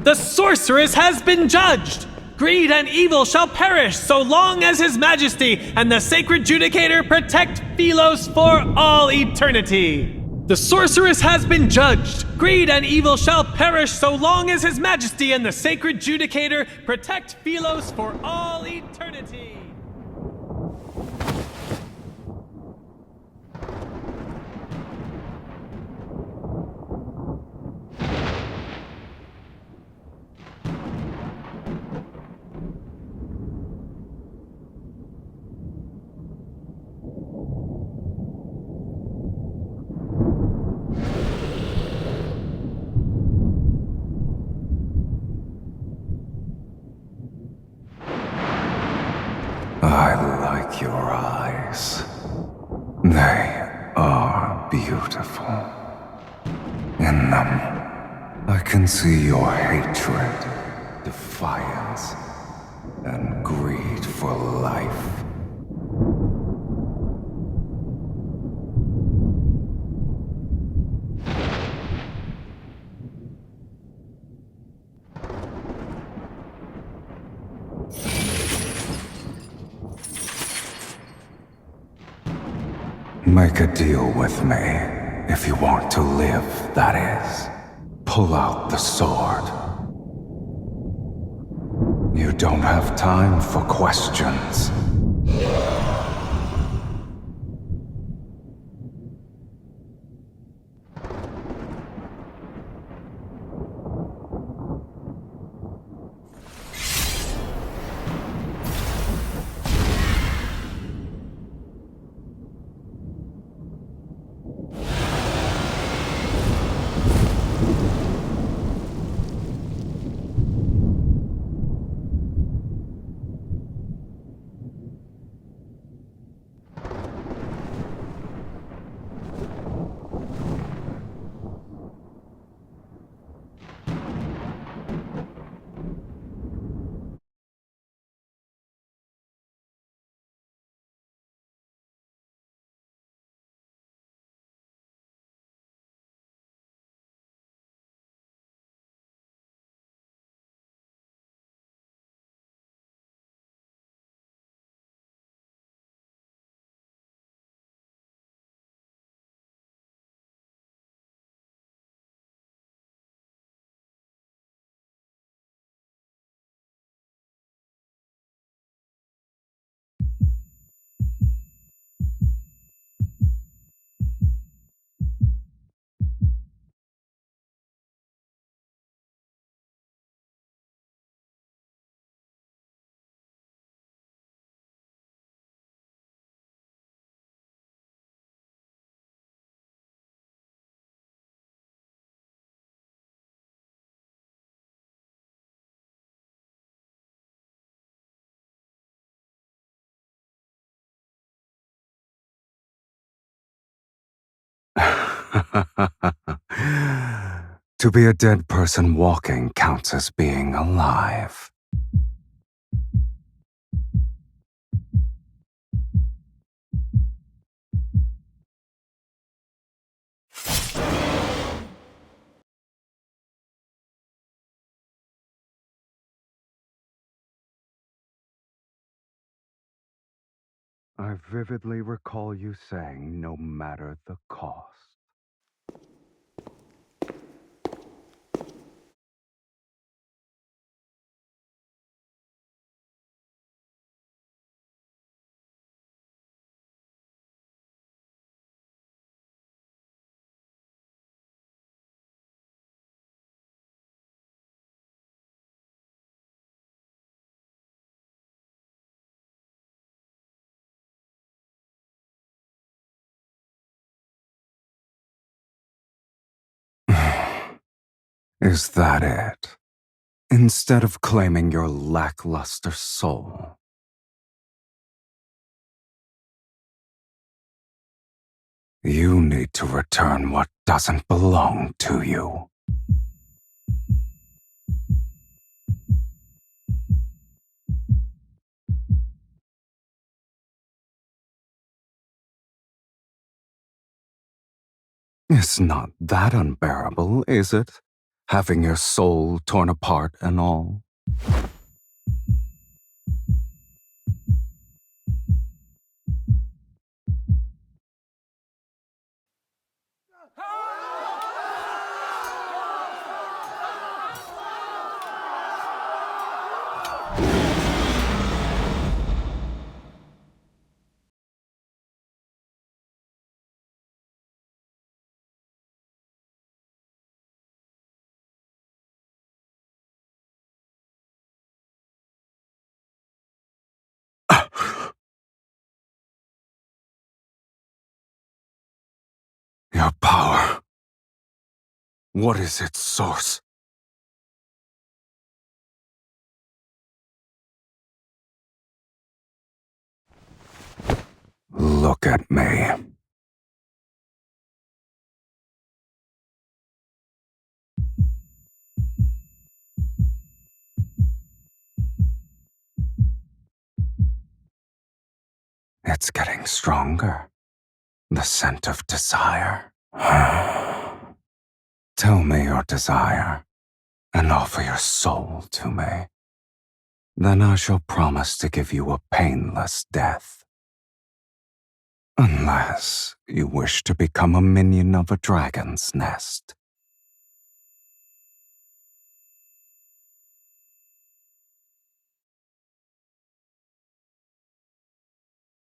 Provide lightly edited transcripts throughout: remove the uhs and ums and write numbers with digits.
The sorceress has been judged! Greed and evil shall perish so long as His Majesty and the Sacred Judicator protect Philos for all eternity! The sorceress has been judged! Greed and evil shall perish so long as His Majesty and the Sacred Judicator protect Philos for all eternity! I like your eyes. They are beautiful. In them, I can see your hatred, defiance, and greed for life. Make a deal with me, if you want to live, that is. Pull out the sword. You don't have time for questions. To be a dead person walking counts as being alive. I vividly recall you saying, no matter the cost. Is that it? Instead of claiming your lackluster soul. You need to return what doesn't belong to you. It's not that unbearable, is it? having your soul torn apart and all. Your power. What is its source? Look at me. It's getting stronger. The scent of desire. Tell me your desire, and offer your soul to me. Then I shall promise to give you a painless death. Unless you wish to become a minion of a dragon's nest.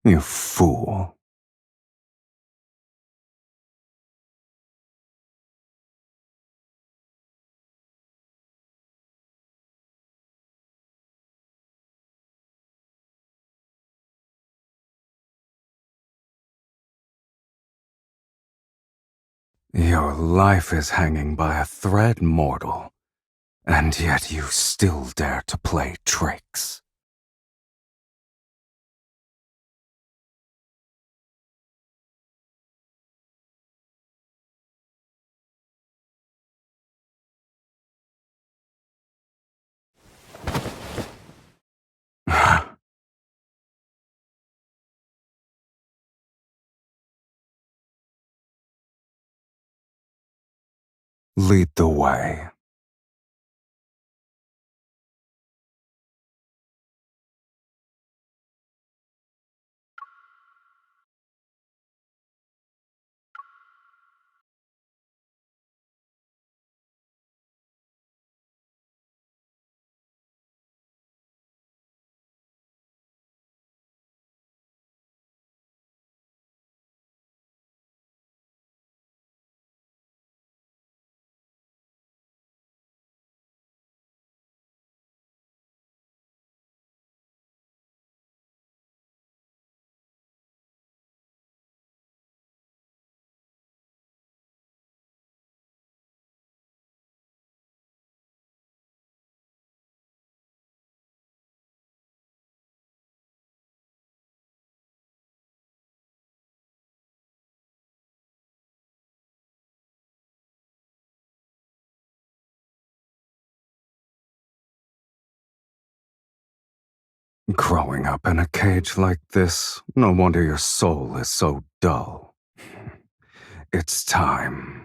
You fool. Your life is hanging by a thread, mortal, and yet you still dare to play tricks. Lead the way. Growing up in a cage like this, no wonder your soul is so dull. It's time.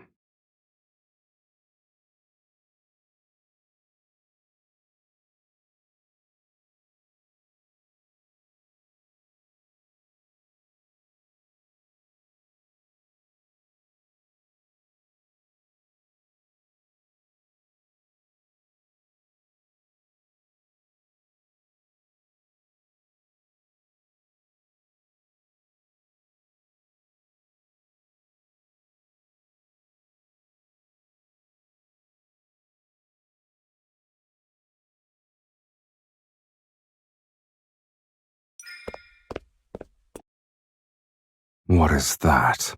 What is that?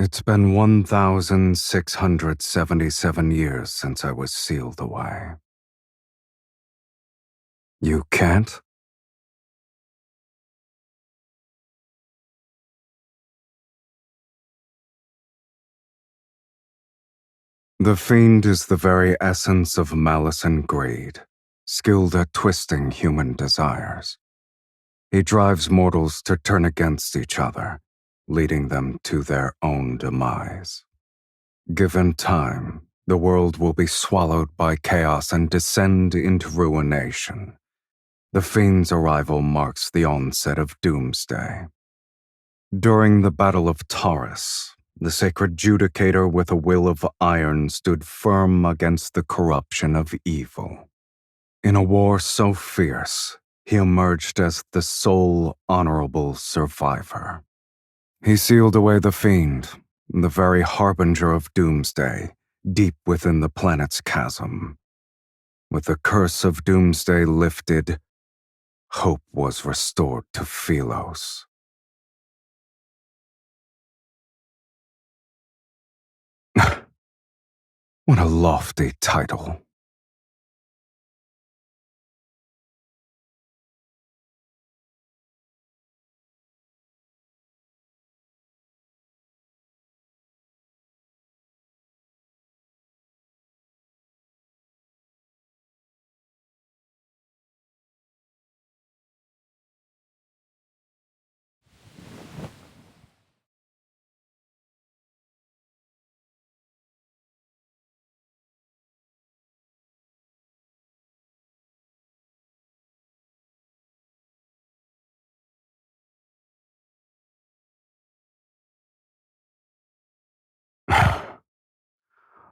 It's been 1,677 years since I was sealed away. You can't? The fiend is the very essence of malice and greed, skilled at twisting human desires. He drives mortals to turn against each other, leading them to their own demise. Given time, the world will be swallowed by chaos and descend into ruination. The fiend's arrival marks the onset of doomsday. During the Battle of Taurus, the sacred judicator with a will of iron stood firm against the corruption of evil. In a war so fierce, he emerged as the sole honorable survivor. He sealed away the fiend, the very harbinger of doomsday, deep within the planet's chasm. With the curse of doomsday lifted, hope was restored to Philos. What a lofty title.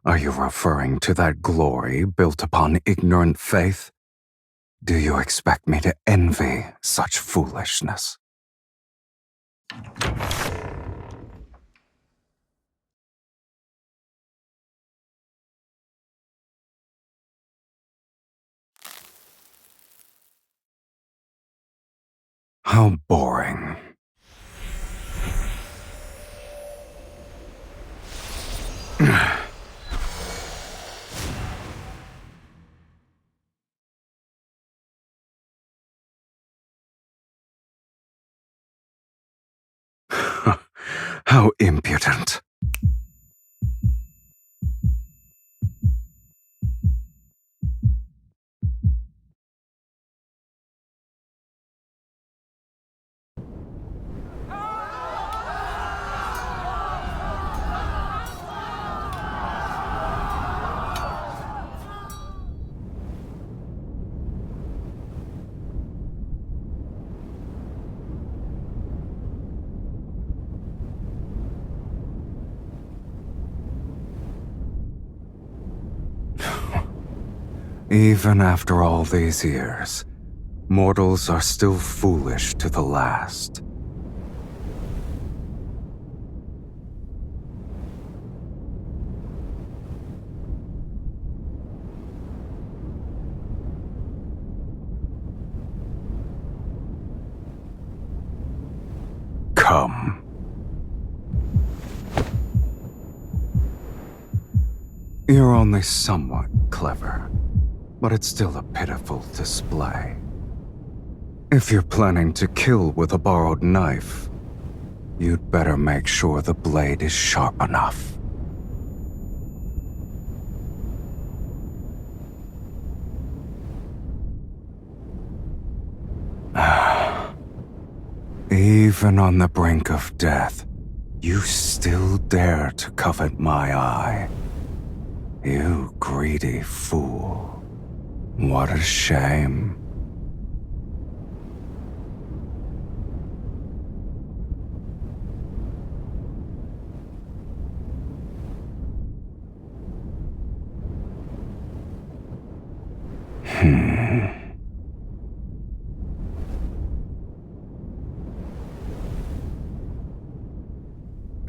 Are you referring to that glory built upon ignorant faith? Do you expect me to envy such foolishness? How boring. How impudent. Even after all these years, mortals are still foolish to the last. Come. You're only somewhat clever, but it's still a pitiful display. If you're planning to kill with a borrowed knife, you'd better make sure the blade is sharp enough. Even on the brink of death, you still dare to covet my eye. You greedy fool. What a shame.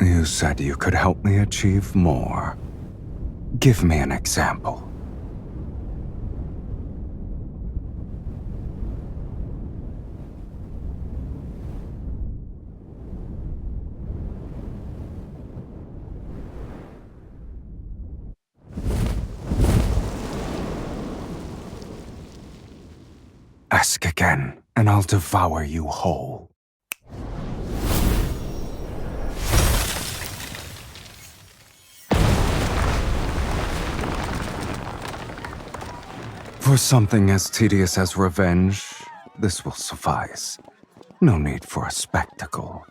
You said you could help me achieve more. Give me an example. Ask again, and I'll devour you whole. For something as tedious as revenge, this will suffice. No need for a spectacle.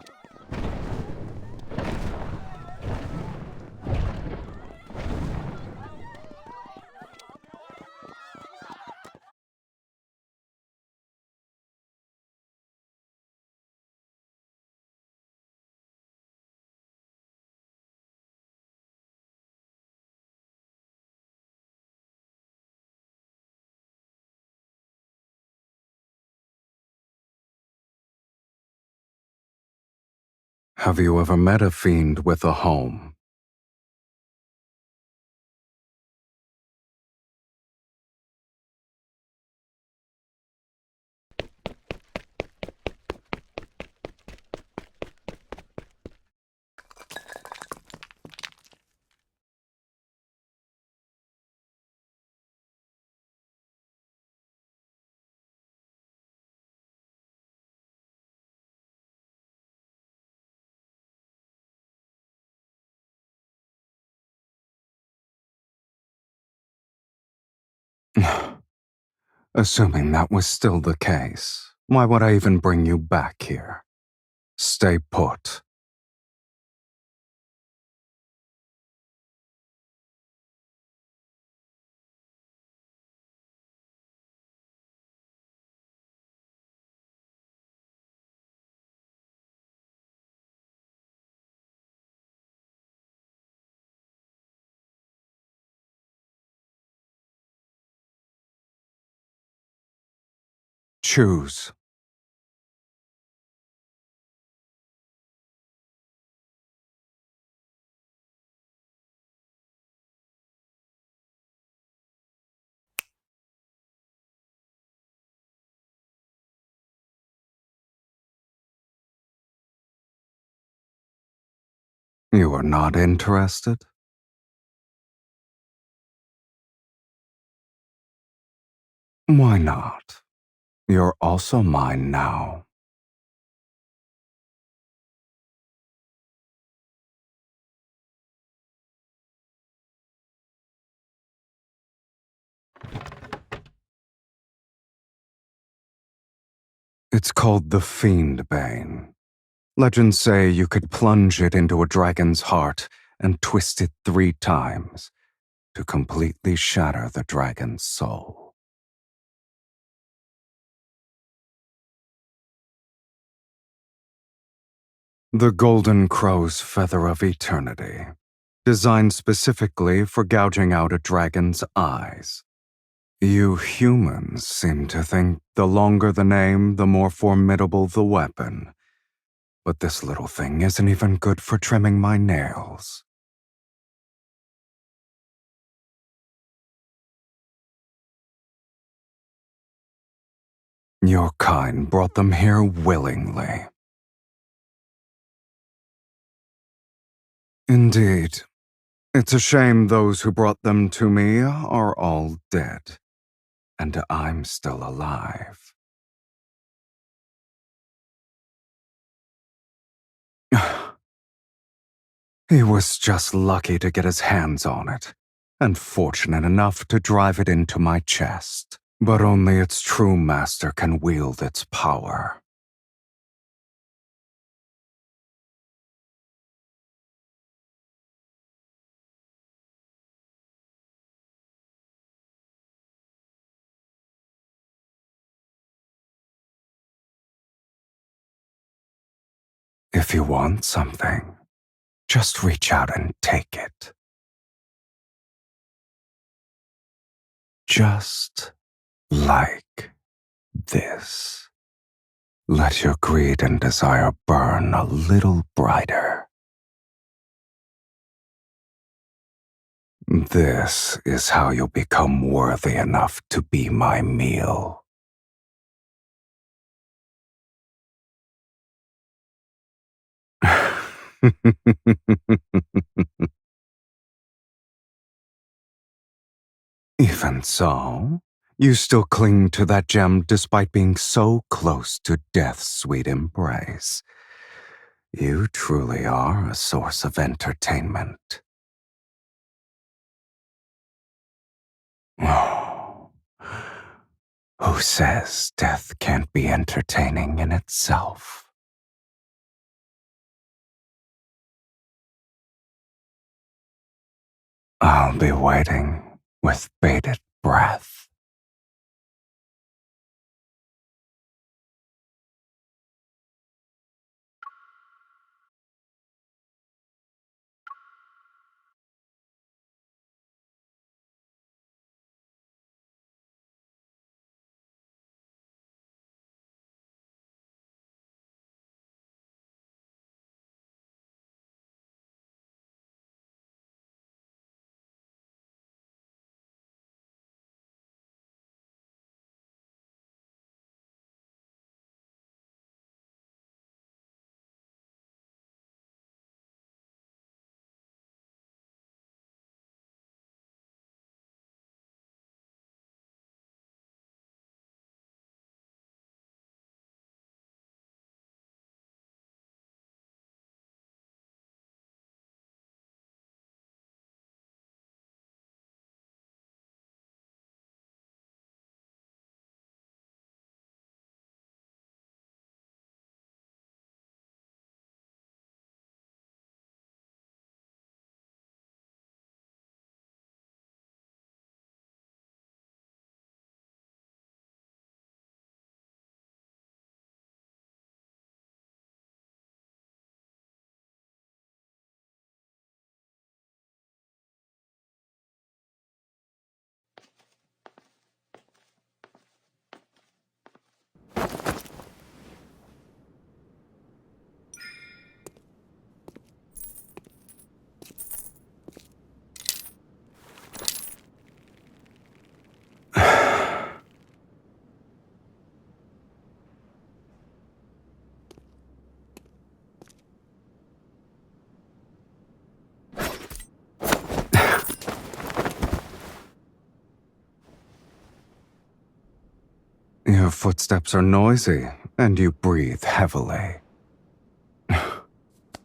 Have you ever met a fiend with a home? Assuming that was still the case, why would I even bring you back here? Stay put. Choose. You are not interested? Why not? You're also mine now. It's called the Fiend Bane. Legends say you could plunge it into a dragon's heart and twist it 3 times to completely shatter the dragon's soul. The Golden Crow's Feather of Eternity, designed specifically for gouging out a dragon's eyes. You humans seem to think the longer the name, the more formidable the weapon. But this little thing isn't even good for trimming my nails. Your kind brought them here willingly. Indeed. It's a shame those who brought them to me are all dead, and I'm still alive. He was just lucky to get his hands on it, and fortunate enough to drive it into my chest. But only its true master can wield its power. If you want something, just reach out and take it. Just like this. Let your greed and desire burn a little brighter. This is how you'll become worthy enough to be my meal. Even so, You still cling to that gem despite being so close to death's sweet embrace. You truly are a source of entertainment. Oh, who says death can't be entertaining in itself? I'll be waiting with bated breath. Your footsteps are noisy, and you breathe heavily.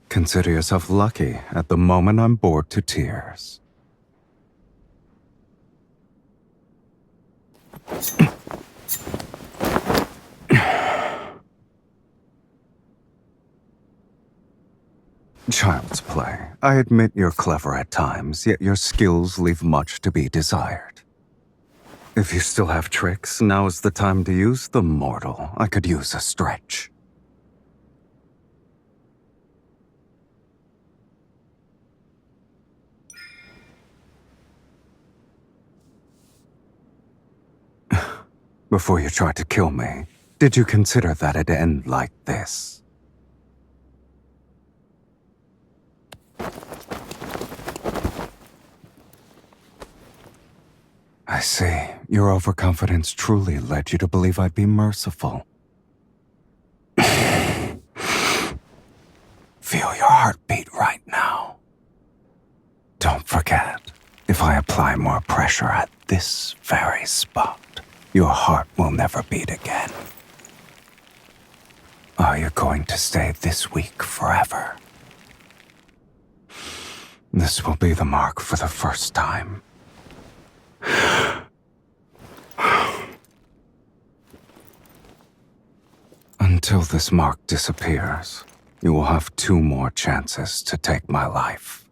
Consider yourself lucky. At the moment, I'm bored to tears. Child's play. I admit you're clever at times, yet your skills leave much to be desired. If you still have tricks, now is the time to use them, mortal. I could use a stretch. Before you tried to kill me, did you consider that it'd end like this? I see. Your overconfidence truly led you to believe I'd be merciful. Feel your heartbeat right now. Don't forget, if I apply more pressure at this very spot, your heart will never beat again. Are you going to stay this weak forever? This will be the mark for the first time. Until this mark disappears, you will have 2 more chances to take my life.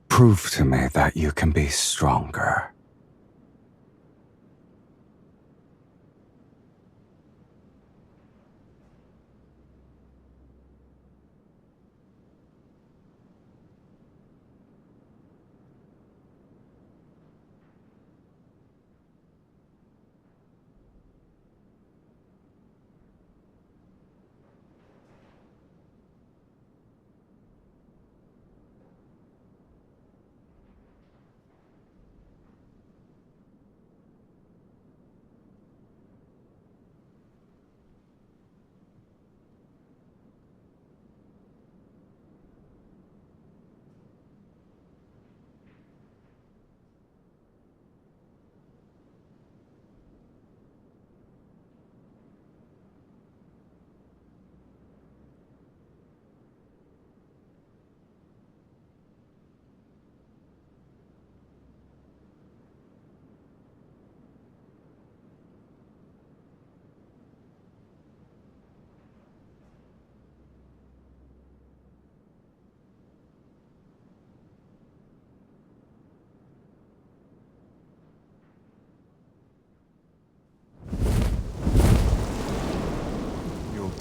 Prove to me that you can be stronger.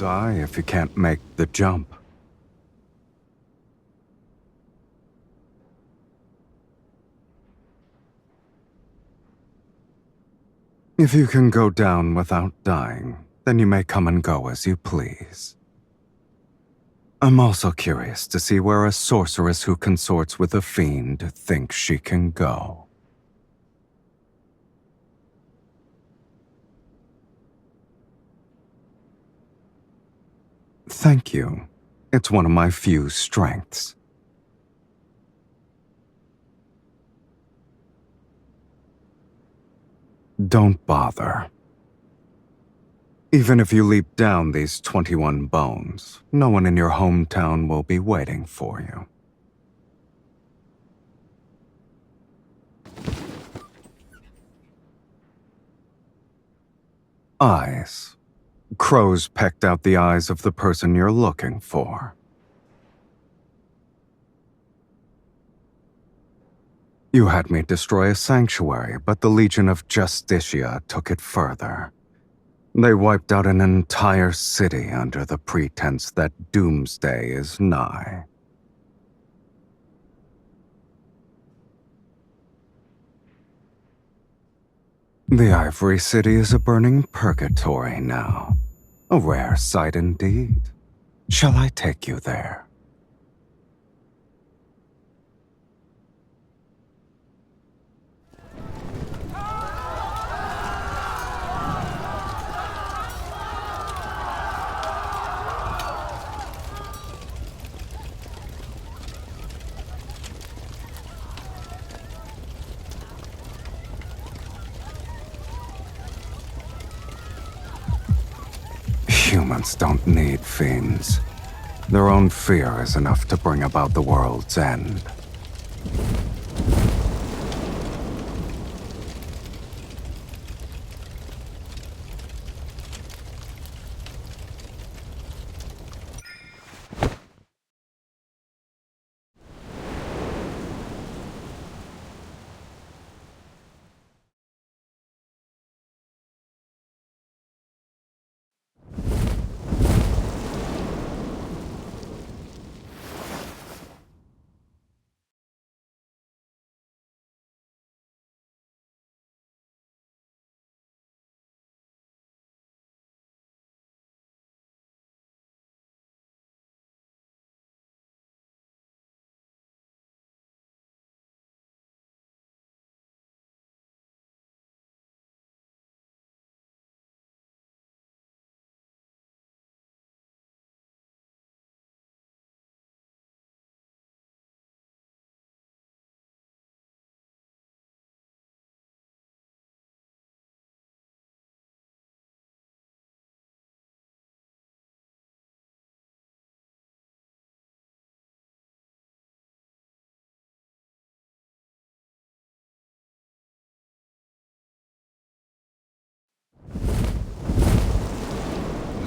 die if you can't make the jump. If you can go down without dying, then you may come and go as you please. I'm also curious to see where a sorceress who consorts with a fiend thinks she can go. Thank you. It's one of my few strengths. Don't bother. Even if you leap down these 21 bones, no one in your hometown will be waiting for you. Eyes. Crows pecked out the eyes of the person you're looking for. You had me destroy a sanctuary, but the Legion of Justicia took it further. They wiped out an entire city under the pretense that doomsday is nigh. The Ivory City is a burning purgatory now. A rare sight indeed. Shall I take you there? Humans don't need fiends. Their own fear is enough to bring about the world's end.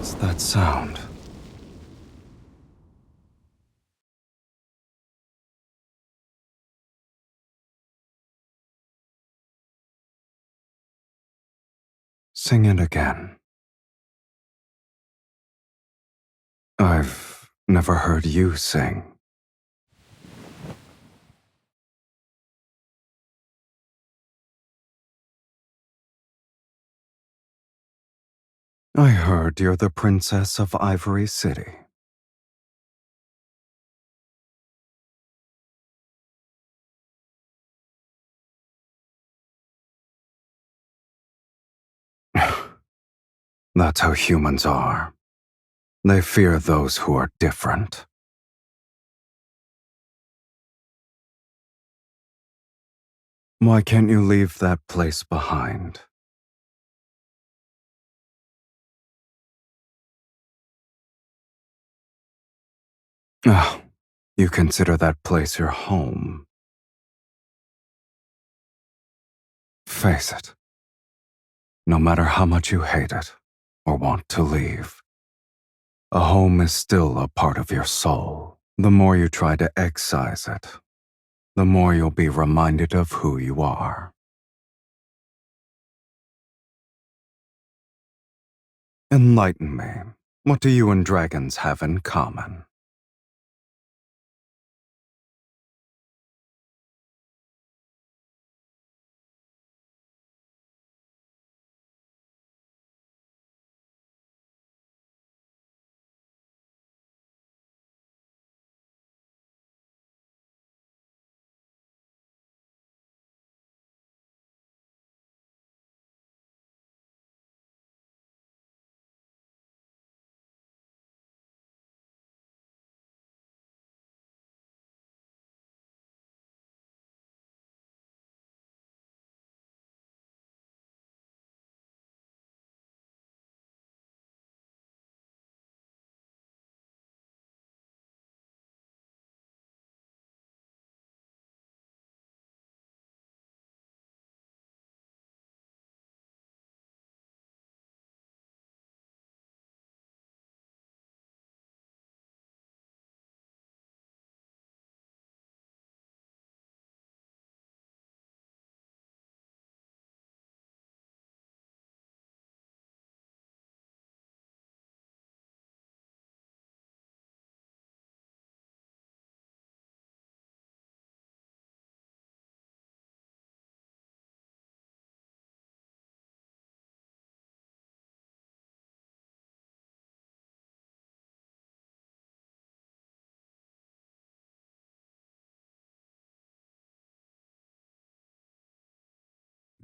What's that sound? Sing it again. I've never heard you sing. I heard you're the princess of Ivory City. That's how humans are. They fear those who are different. Why can't you leave that place behind? Ah, you consider that place your home. Face it. No matter how much you hate it or want to leave, a home is still a part of your soul. The more you try to excise it, the more you'll be reminded of who you are. Enlighten me. What do you and dragons have in common?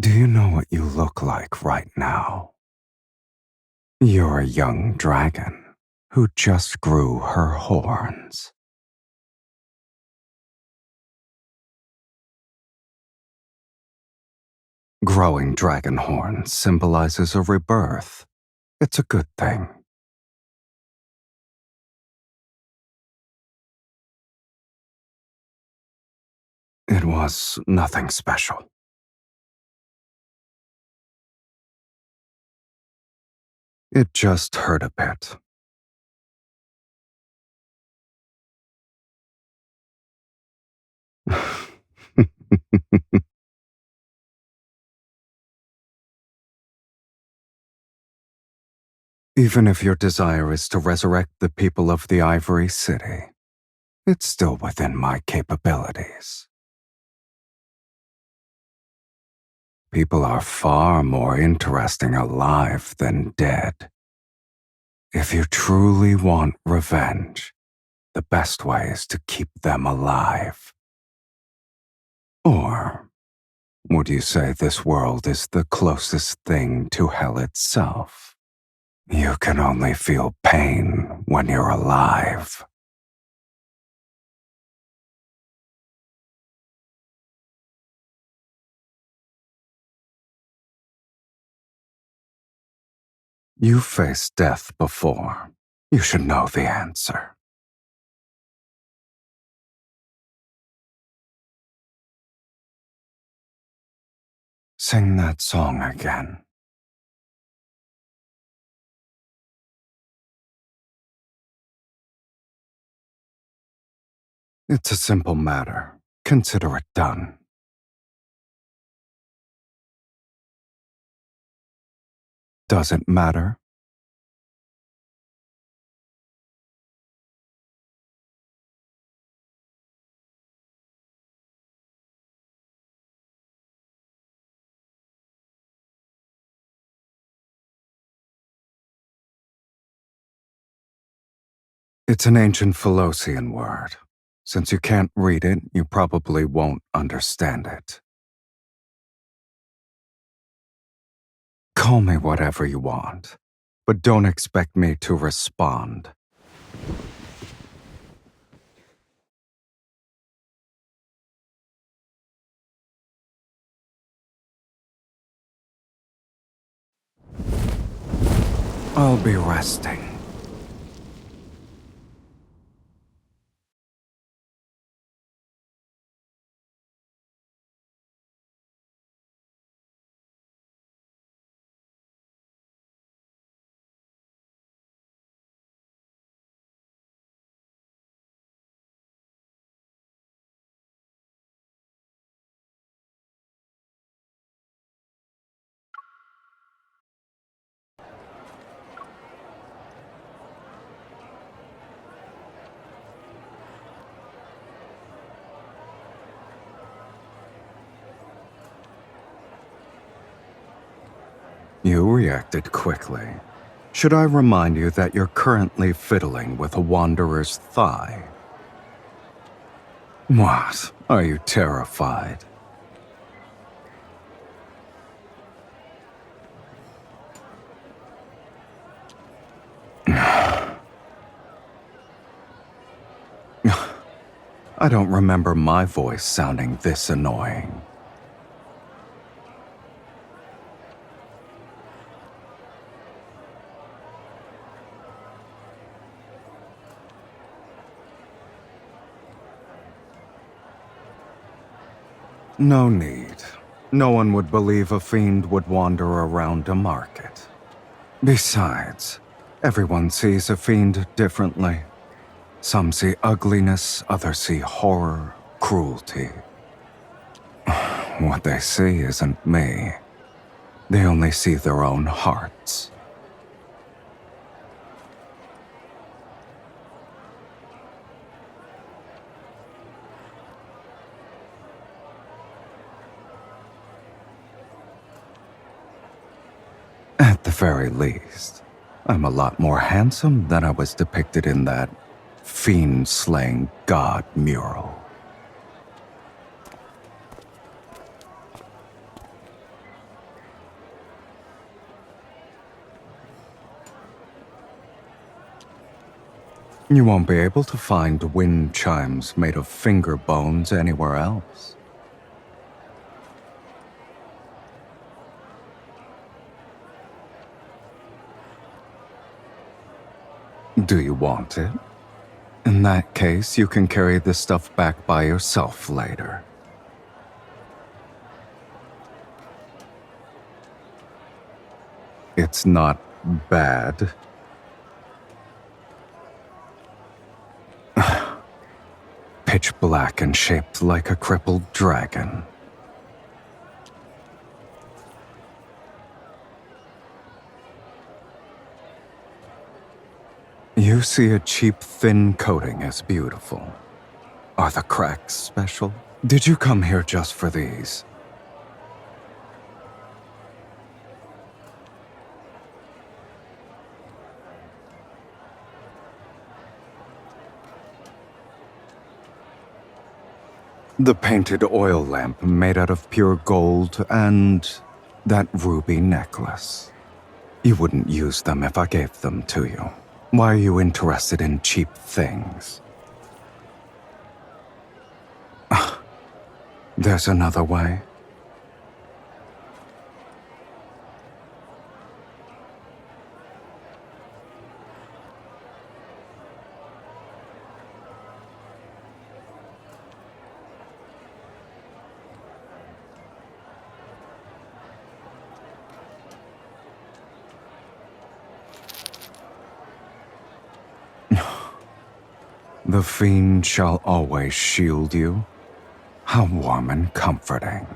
Do you know what you look like right now? You're a young dragon who just grew her horns. Growing dragon horns symbolizes a rebirth. It's a good thing. It was nothing special. It just hurt a bit. Even if your desire is to resurrect the people of the Ivory City, it's still within my capabilities. People are far more interesting alive than dead. If you truly want revenge, the best way is to keep them alive. Or would you say this world is the closest thing to hell itself? You can only feel pain when you're alive. You've faced death before. You should know the answer. Sing that song again. It's a simple matter. Consider it done. Does it matter? It's an ancient Philosian word. Since you can't read it, you probably won't understand it. Call me whatever you want, but don't expect me to respond. I'll be resting. You reacted quickly. Should I remind you that you're currently fiddling with a wanderer's thigh? What? Are you terrified? I don't remember my voice sounding this annoying. No need. No one would believe a fiend would wander around a market. Besides, everyone sees a fiend differently. Some see ugliness, others see horror, cruelty. What they see isn't me. They only see their own hearts. At the very least, I'm a lot more handsome than I was depicted in that fiend-slaying god mural. You won't be able to find wind chimes made of finger bones anywhere else. Do you want it? In that case, you can carry this stuff back by yourself later. It's not bad. Pitch black and shaped like a crippled dragon. You see a cheap, thin coating as beautiful. Are the cracks special? Did you come here just for these? The painted oil lamp made out of pure gold and that ruby necklace. You wouldn't use them if I gave them to you. Why are you interested in cheap things? There's another way. The fiend shall always shield you. How warm and comforting.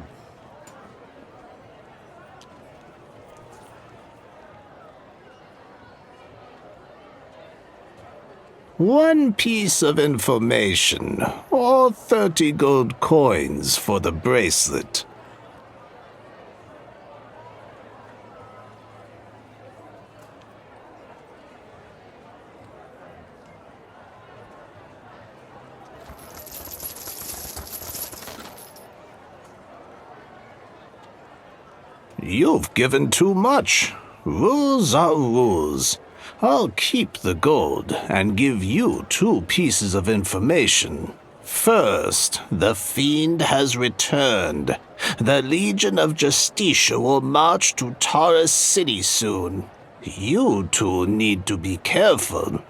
One piece of information, or 30 gold coins for the bracelet. You've given too much. Rules are rules. I'll keep the gold and give you 2 pieces of information. First, the fiend has returned. The Legion of Justicia will march to Taurus City soon. You 2 need to be careful.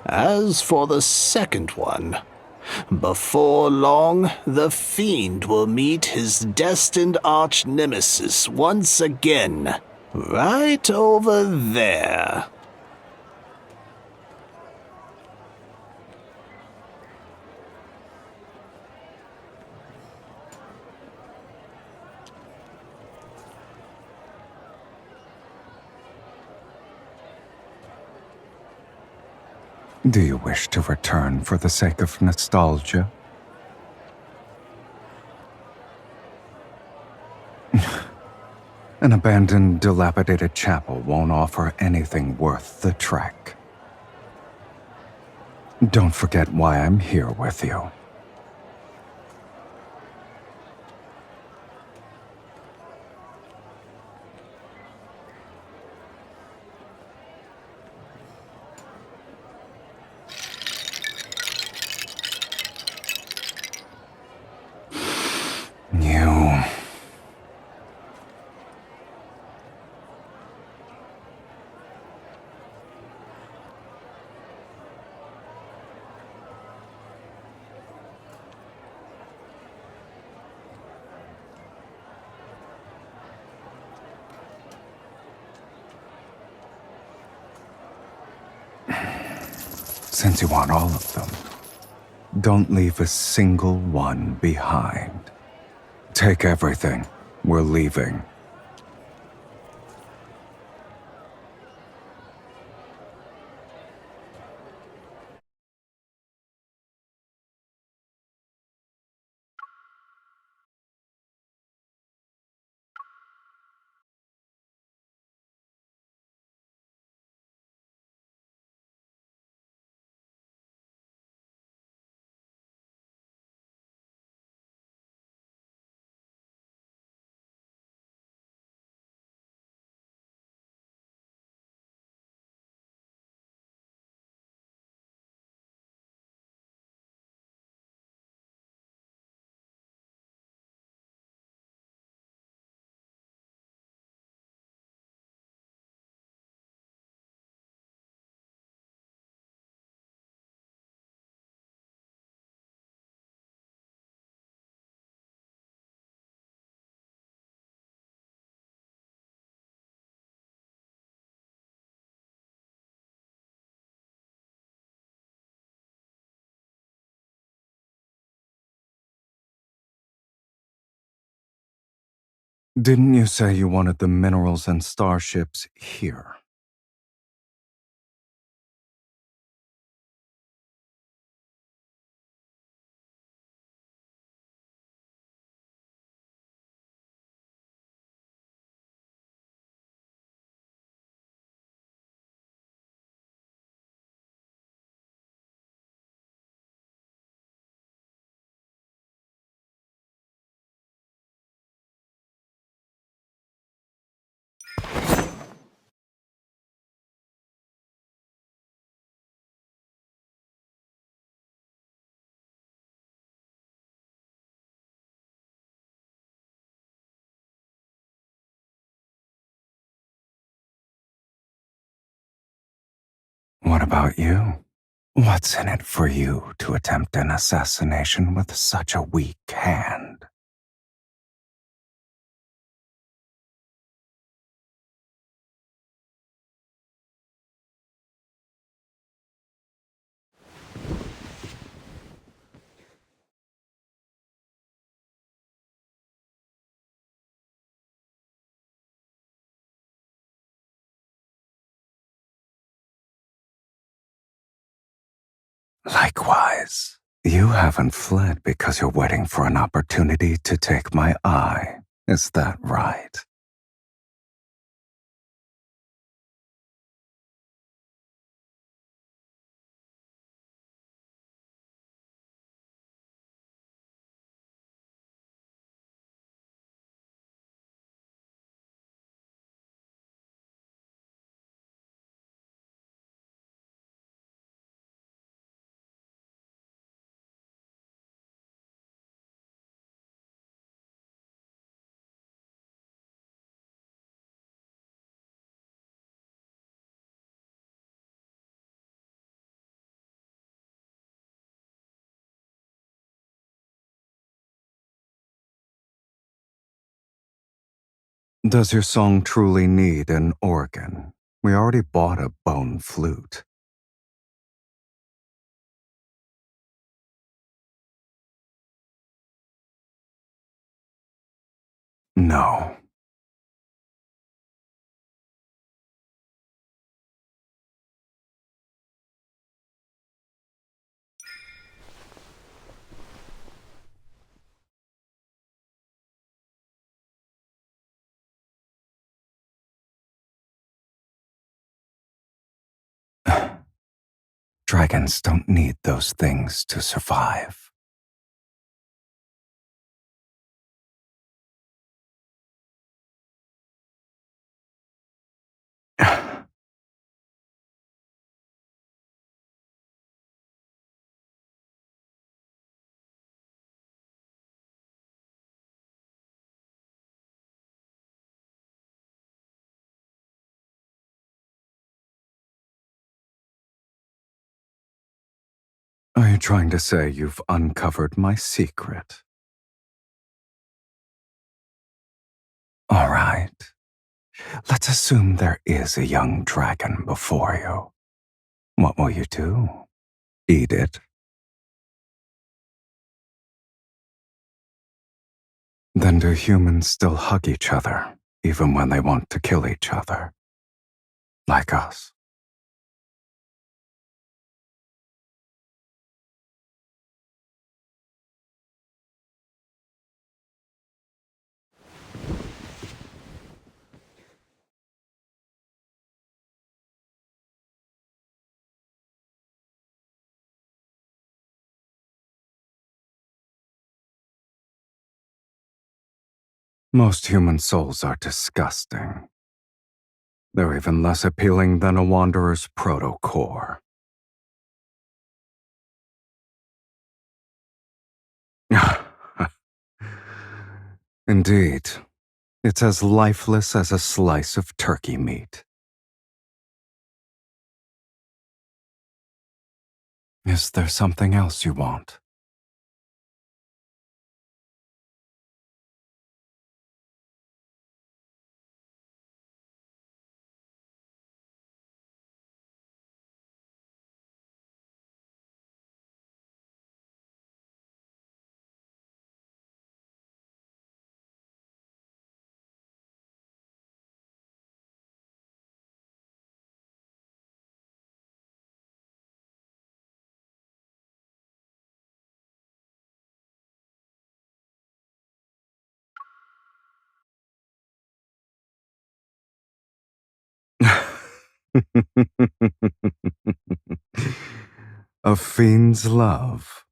As for the second one, before long, the fiend will meet his destined arch-nemesis once again, right over there. Do you wish to return for the sake of nostalgia? An abandoned, dilapidated chapel won't offer anything worth the trek. Don't forget why I'm here with you. You... Since you want all of them, don't leave a single one behind. Take everything. We're leaving. Didn't you say you wanted the minerals and starships here? What about you? What's in it for you to attempt an assassination with such a weak hand? Likewise, you haven't fled because you're waiting for an opportunity to take my eye. Is that right? Does your song truly need an organ? We already bought a bone flute. No. Dragons don't need those things to survive. Are you trying to say you've uncovered my secret? All right. Let's assume there is a young dragon before you. What will you do? Eat it? Then do humans still hug each other, even when they want to kill each other? Like us. Most human souls are disgusting. They're even less appealing than a wanderer's proto-core. Indeed, it's as lifeless as a slice of turkey meat. Is there something else you want? A fiend's love.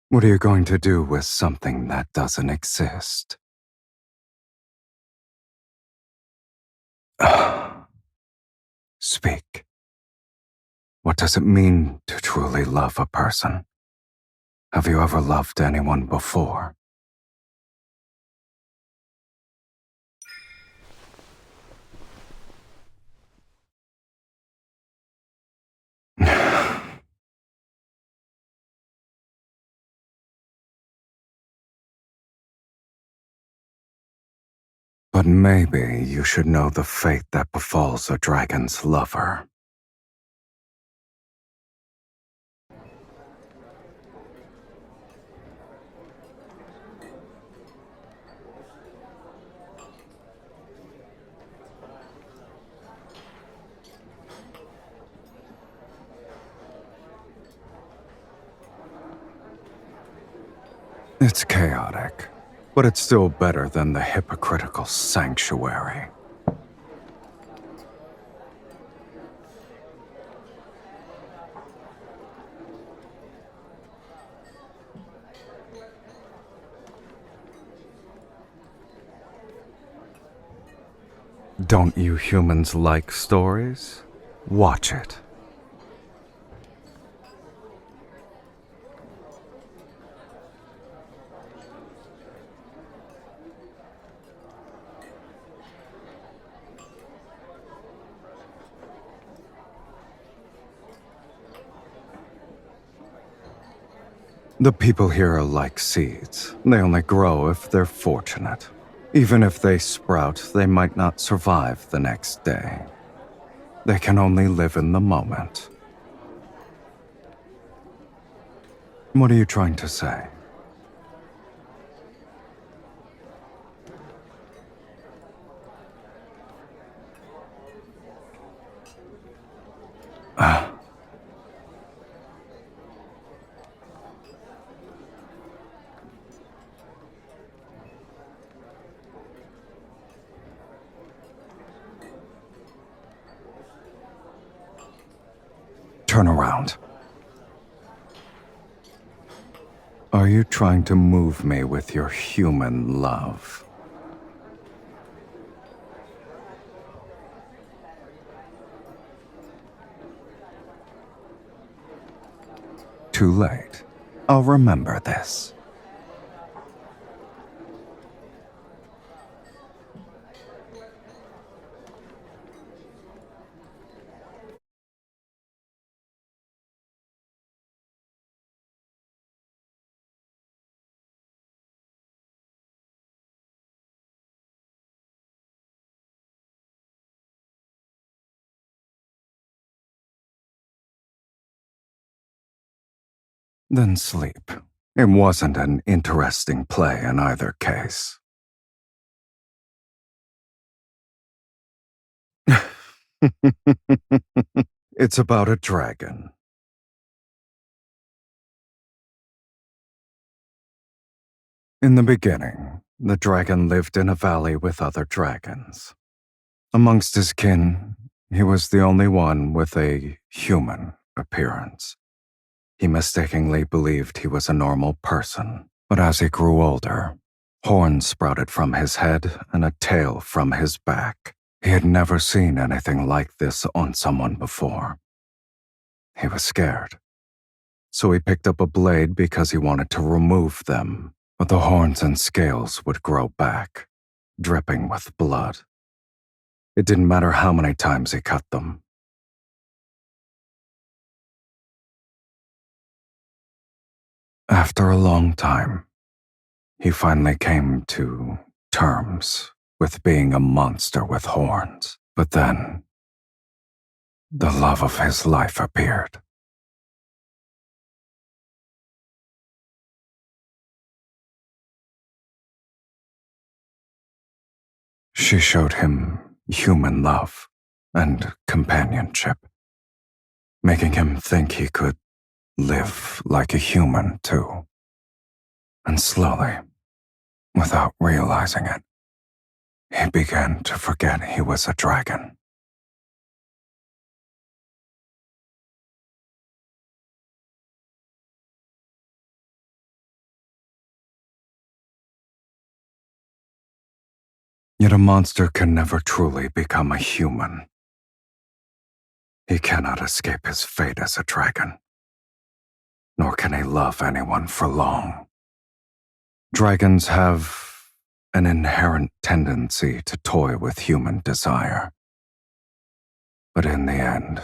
What are you going to do with something that doesn't exist? Speak. What does it mean to truly love a person? Have you ever loved anyone before? But maybe you should know the fate that befalls a dragon's lover. It's chaotic, but it's still better than the hypocritical sanctuary. Don't you humans like stories? Watch it. The people here are like seeds. They only grow if they're fortunate. Even if they sprout, they might not survive the next day. They can only live in the moment. What are you trying to say? Turn around. Are you trying to move me with your human love? Too late. I'll remember this. Then sleep. It wasn't an interesting play in either case. It's about a dragon. In the beginning, the dragon lived in a valley with other dragons. Amongst his kin, he was the only one with a human appearance. He mistakenly believed he was a normal person, but as he grew older, horns sprouted from his head and a tail from his back. He had never seen anything like this on someone before. He was scared, so he picked up a blade because he wanted to remove them, but the horns and scales would grow back, dripping with blood. It didn't matter how many times he cut them. After a long time, he finally came to terms with being a monster with horns. But then, the love of his life appeared. She showed him human love and companionship, making him think he could live like a human too. And slowly, without realizing it, he began to forget he was a dragon. Yet a monster can never truly become a human. He cannot escape his fate as a dragon, nor can he love anyone for long. Dragons have an inherent tendency to toy with human desire. But in the end,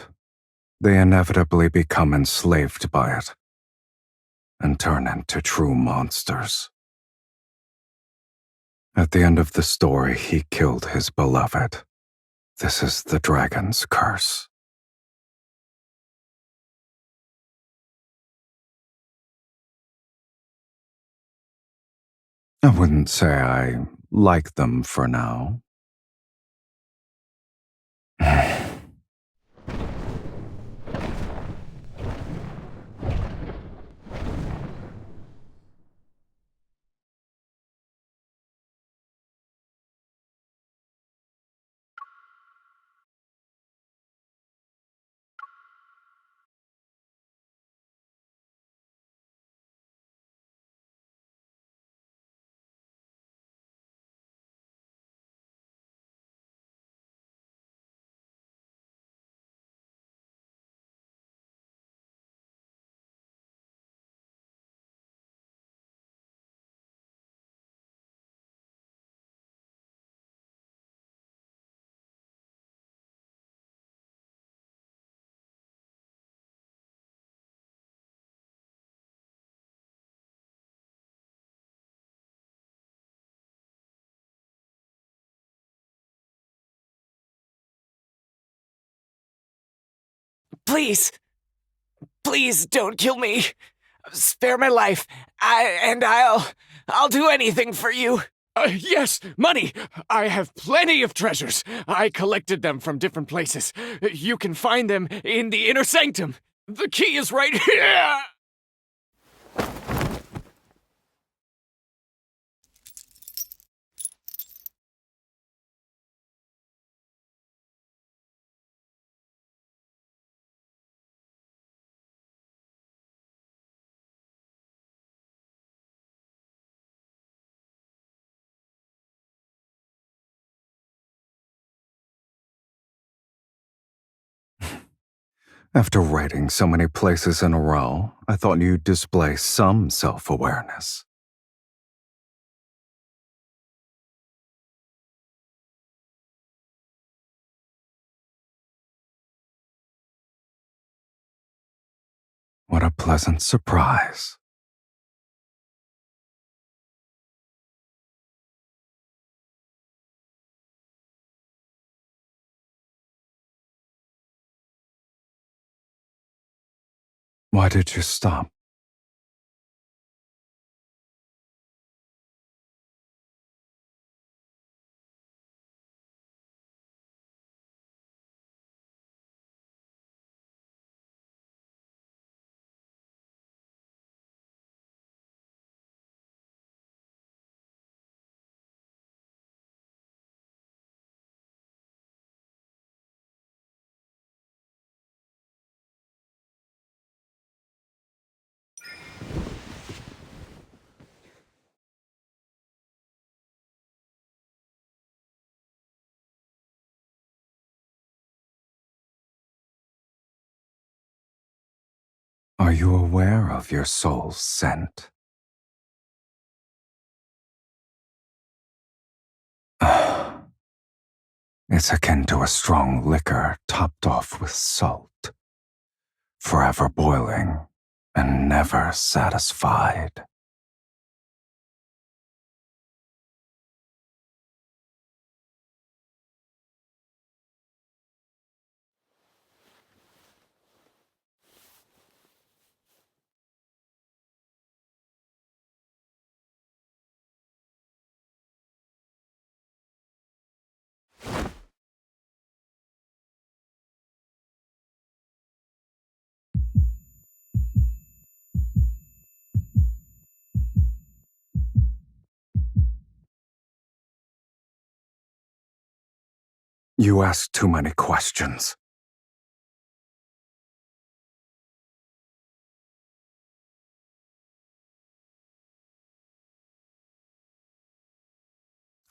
they inevitably become enslaved by it and turn into true monsters. At the end of the story, he killed his beloved. This is the dragon's curse. I wouldn't say I like them for now. Please, please don't kill me. Spare my life. I'll do anything for you. Yes, money! I have plenty of treasures. I collected them from different places. You can find them in the inner sanctum. The key is right here! After raiding so many places in a row, I thought you'd display some self-awareness. What a pleasant surprise. Why did you stop? Are you aware of your soul's scent? It's akin to a strong liquor topped off with salt, forever boiling and never satisfied. You ask too many questions.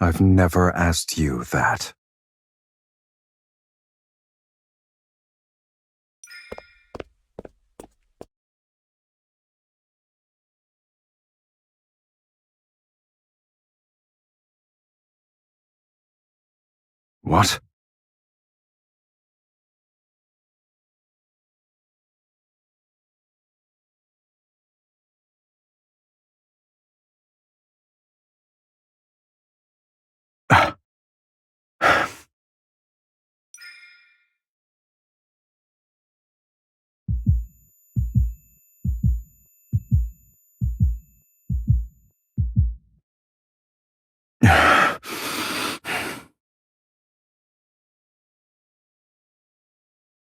I've never asked you that. What?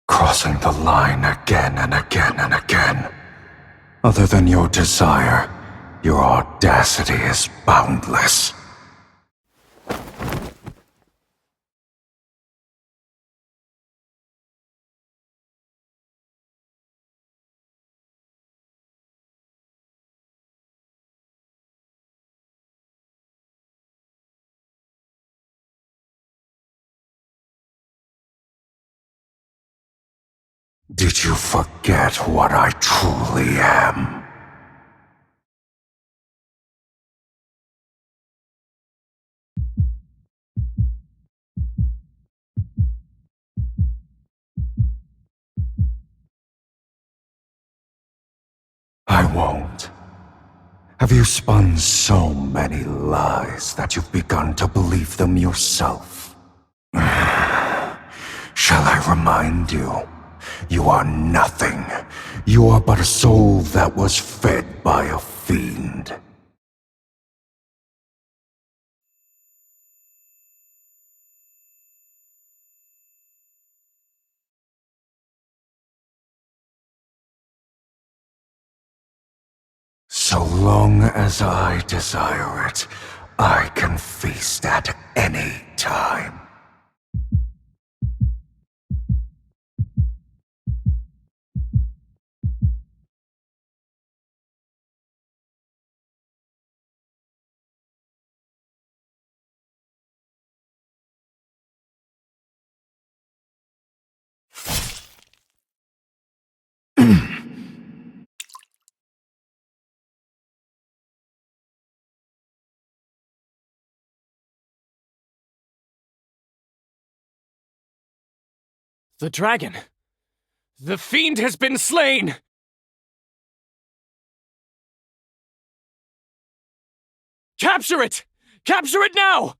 Crossing the line again and again and again. Other than your desire, your audacity is boundless. Did you forget what I truly am? I won't. Have you spun so many lies that you've begun to believe them yourself? Shall I remind you? You are nothing. You are but a soul that was fed by a fiend. So long as I desire it, I can feast at any time. The dragon! The fiend has been slain! Capture it! Capture it now!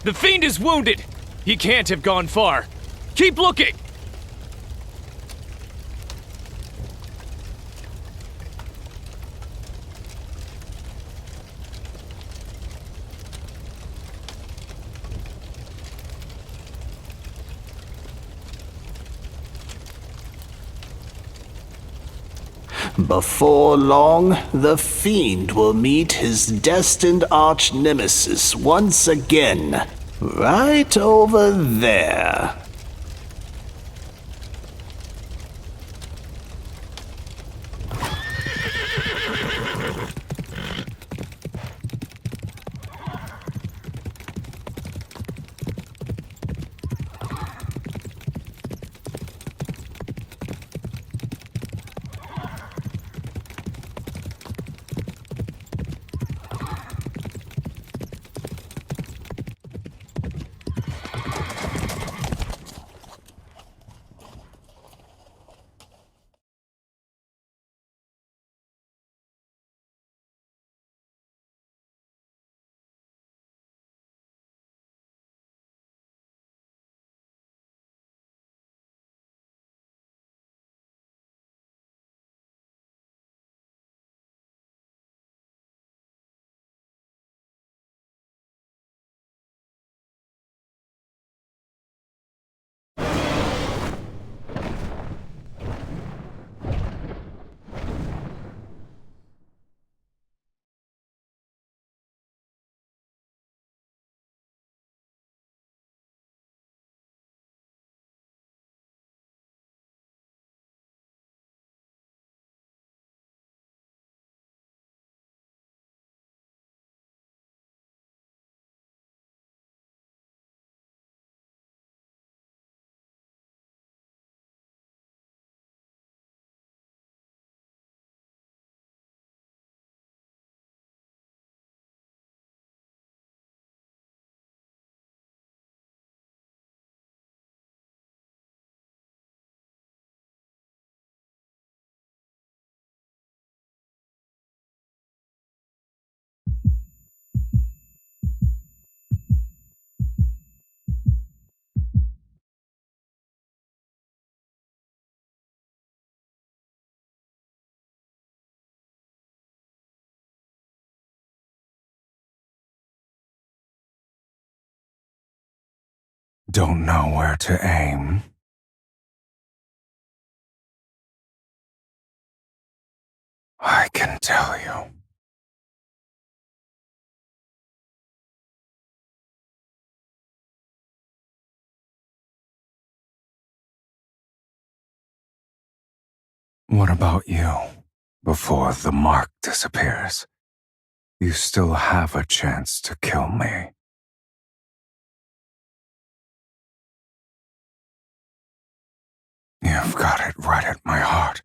The fiend is wounded! He can't have gone far. Keep looking! Before long, the fiend will meet his destined arch-nemesis once again. Right over there. Don't know where to aim? I can tell you. What about you? Before the mark disappears, you still have a chance to kill me. You've got it right at my heart.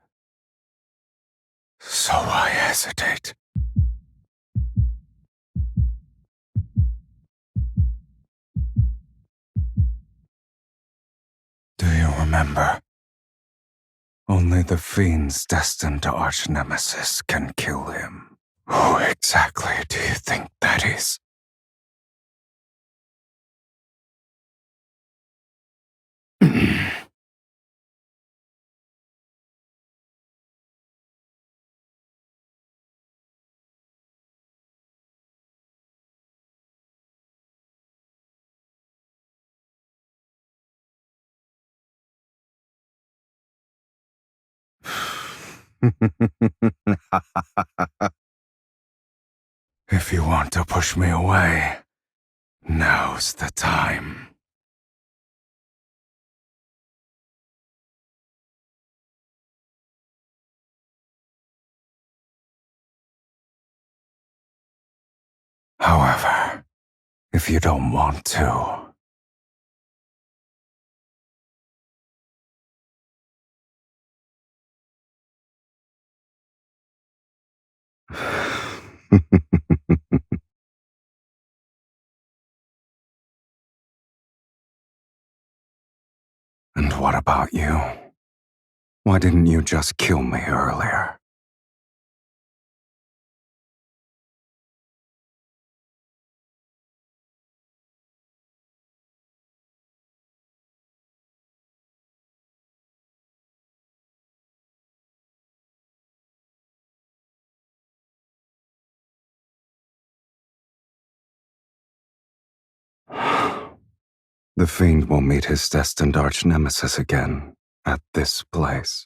So why hesitate? Do you remember? Only the fiend's destined arch-nemesis can kill him. Who exactly do you think that is? If you want to push me away, now's the time. However, if you don't want to... And what about you? Why didn't you just kill me earlier? The fiend will meet his destined arch-nemesis again at this place.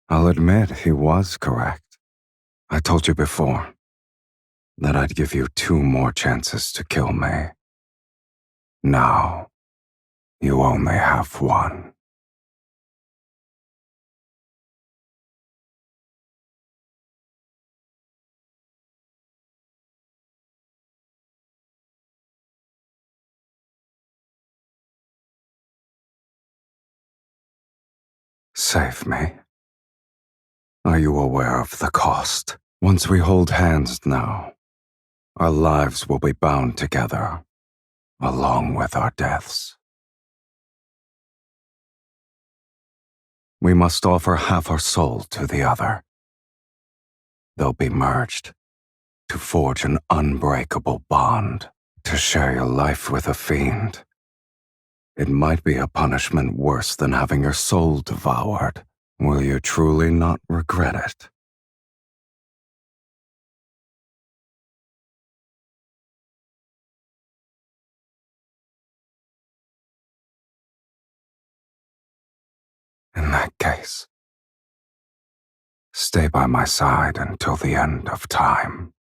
I'll admit he was correct. I told you before that I'd give you 2 more chances to kill me. Now, you only have 1. Save me. Are you aware of the cost? Once we hold hands now, our lives will be bound together, along with our deaths. We must offer half our soul to the other. They'll be merged to forge an unbreakable bond. To share your life with a fiend, it might be a punishment worse than having your soul devoured. Will you truly not regret it? In that case, stay by my side until the end of time.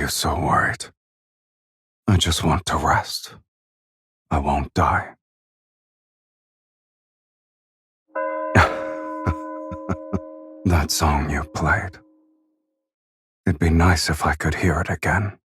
you so worried? I just want to rest. I won't die. That song you played. It'd be nice if I could hear it again.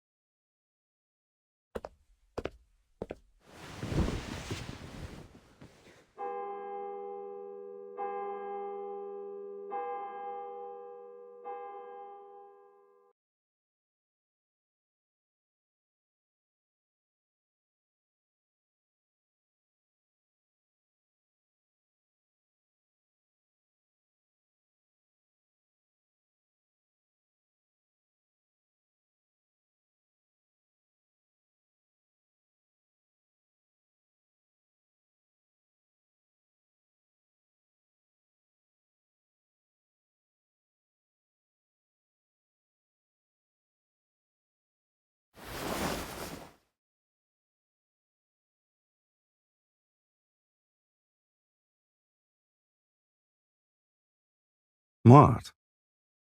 What?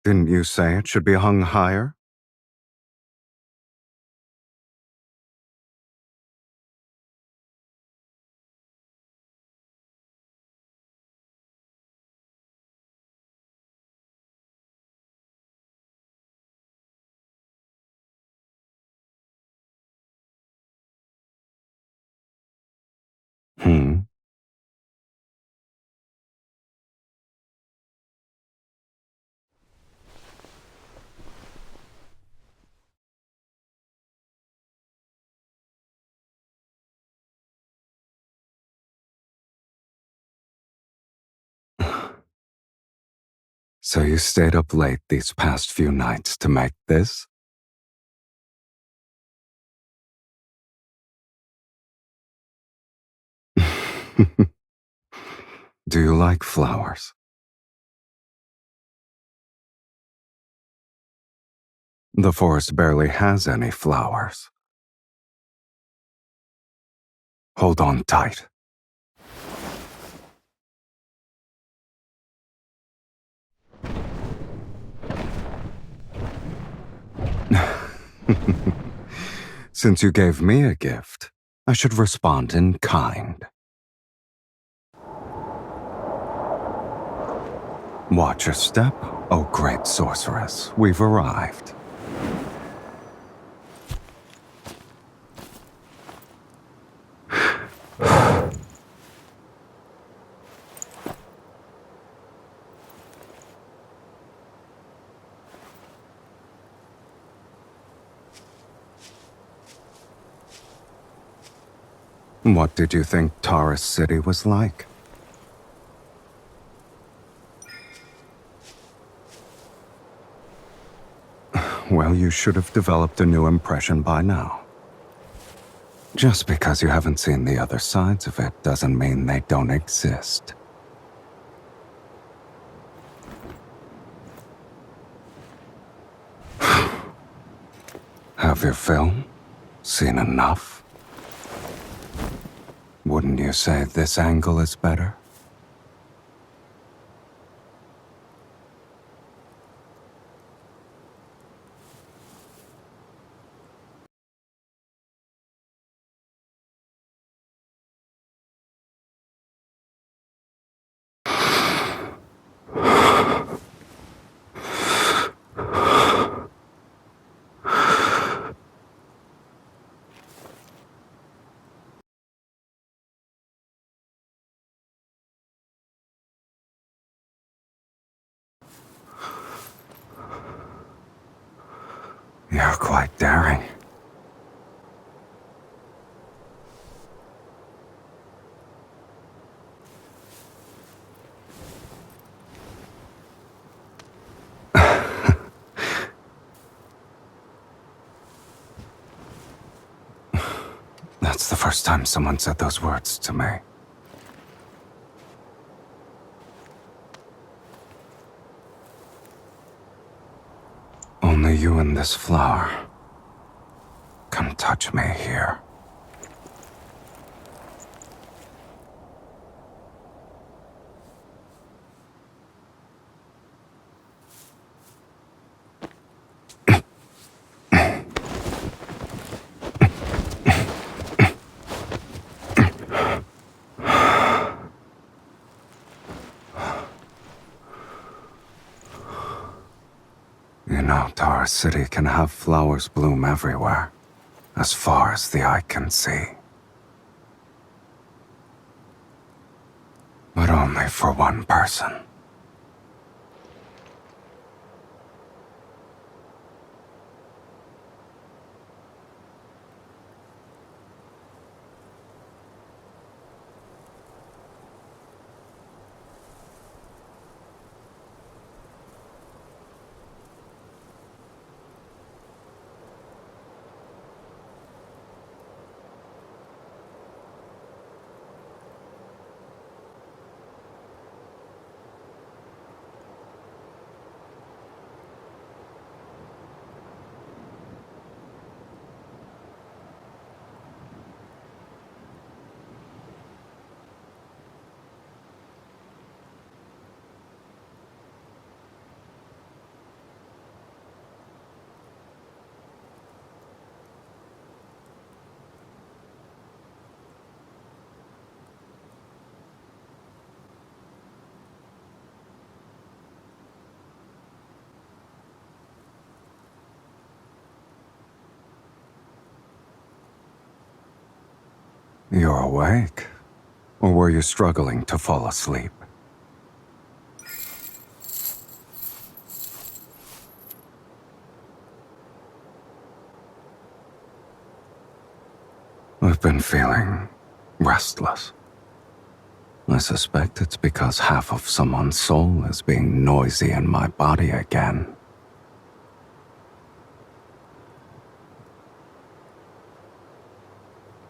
Didn't you say it should be hung higher? Hmm? So you stayed up late these past few nights to make this? Do you like flowers? The forest barely has any flowers. Hold on tight. Since you gave me a gift, I should respond in kind. Watch your step, oh great sorceress. We've arrived. What did you think Taurus City was like? Well, you should have developed a new impression by now. Just because you haven't seen the other sides of it doesn't mean they don't exist. Have you film? Seen enough? Wouldn't you say this angle is better? You're quite daring. That's the first time someone said those words to me. Only you and this flower can touch me here. know our city can have flowers bloom everywhere, as far as the eye can see. But only for one person. You're awake? Or were you struggling to fall asleep? I've been feeling restless. I suspect it's because half of someone's soul is being noisy in my body again.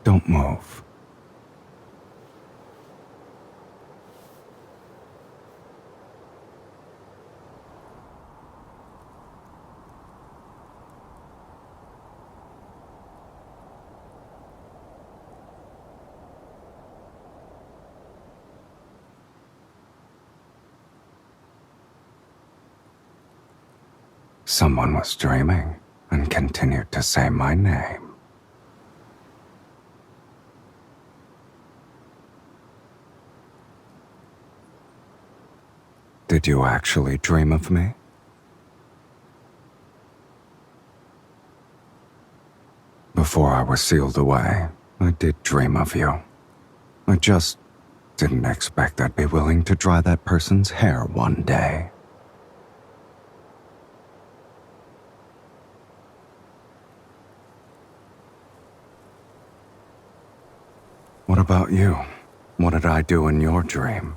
Don't move. Someone was dreaming and continued to say my name. Did you actually dream of me? Before I was sealed away, I did dream of you. I just didn't expect I'd be willing to dry that person's hair one day. What about you? What did I do in your dream?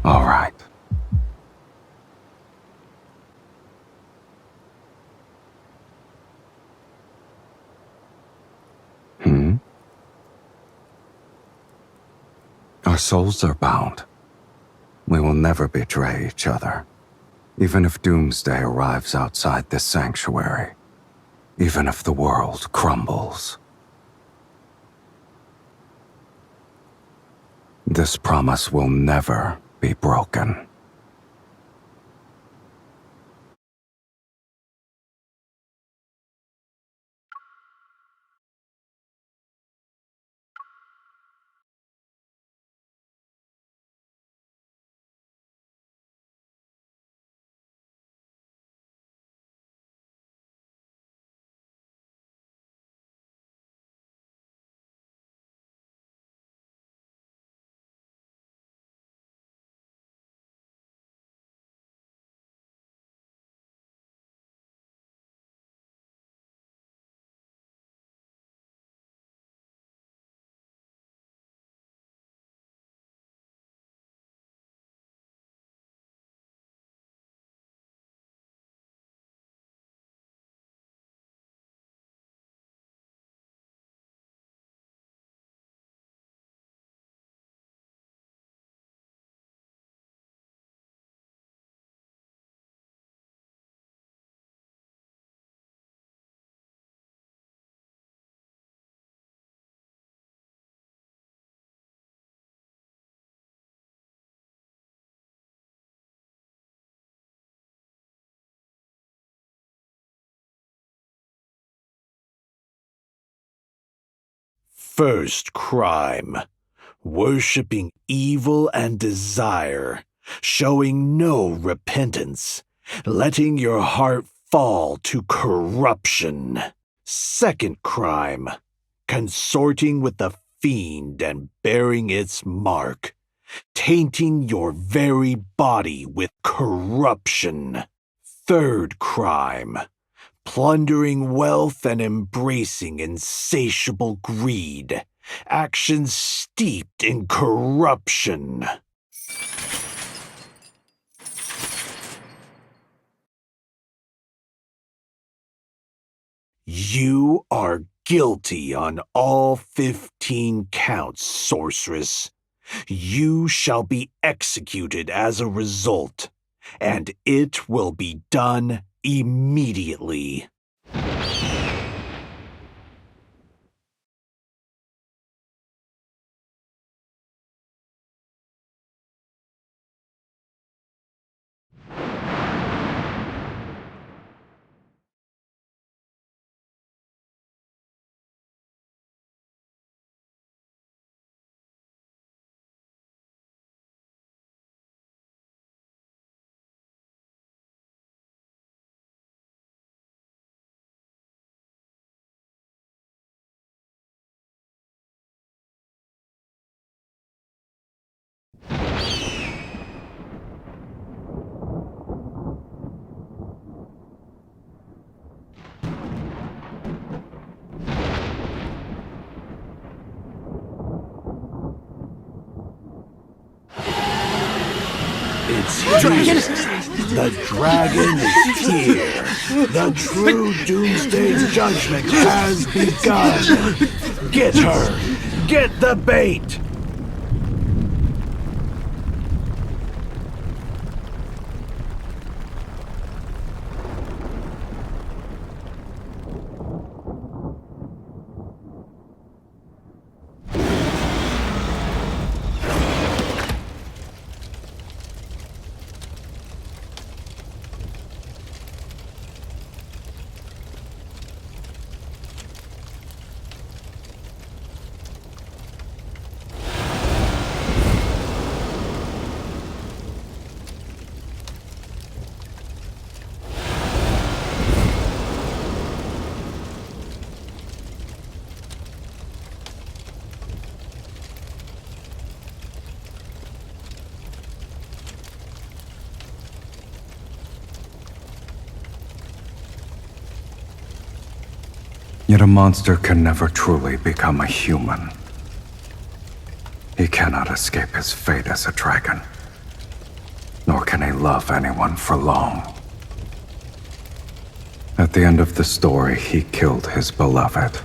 All right. Our souls are bound. We will never betray each other, even if doomsday arrives outside this sanctuary, even if the world crumbles. This promise will never be broken. First crime. Worshipping evil and desire, showing no repentance, letting your heart fall to corruption. Second crime. Consorting with the fiend and bearing its mark, tainting your very body with corruption. Third crime. Plundering wealth and embracing insatiable greed, actions steeped in corruption. You are guilty on all 15 counts, sorceress. You shall be executed as a result, and it will be done immediately. It's here. The dragon is here. The true Doomsday judgment has begun. Get her. Get the bait. Yet a monster can never truly become a human. He cannot escape his fate as a dragon, nor can he love anyone for long. At the end of the story, he killed his beloved.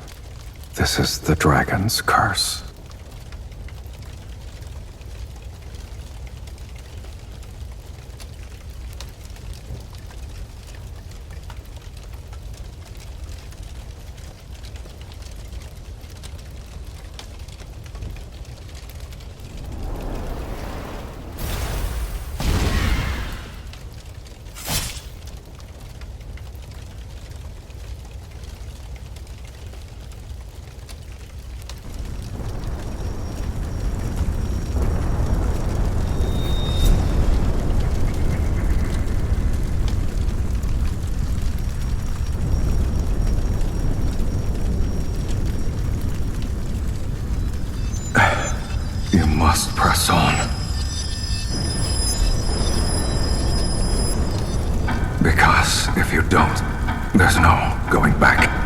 This is the dragon's curse. You must press on. Because if you don't, there's no going back.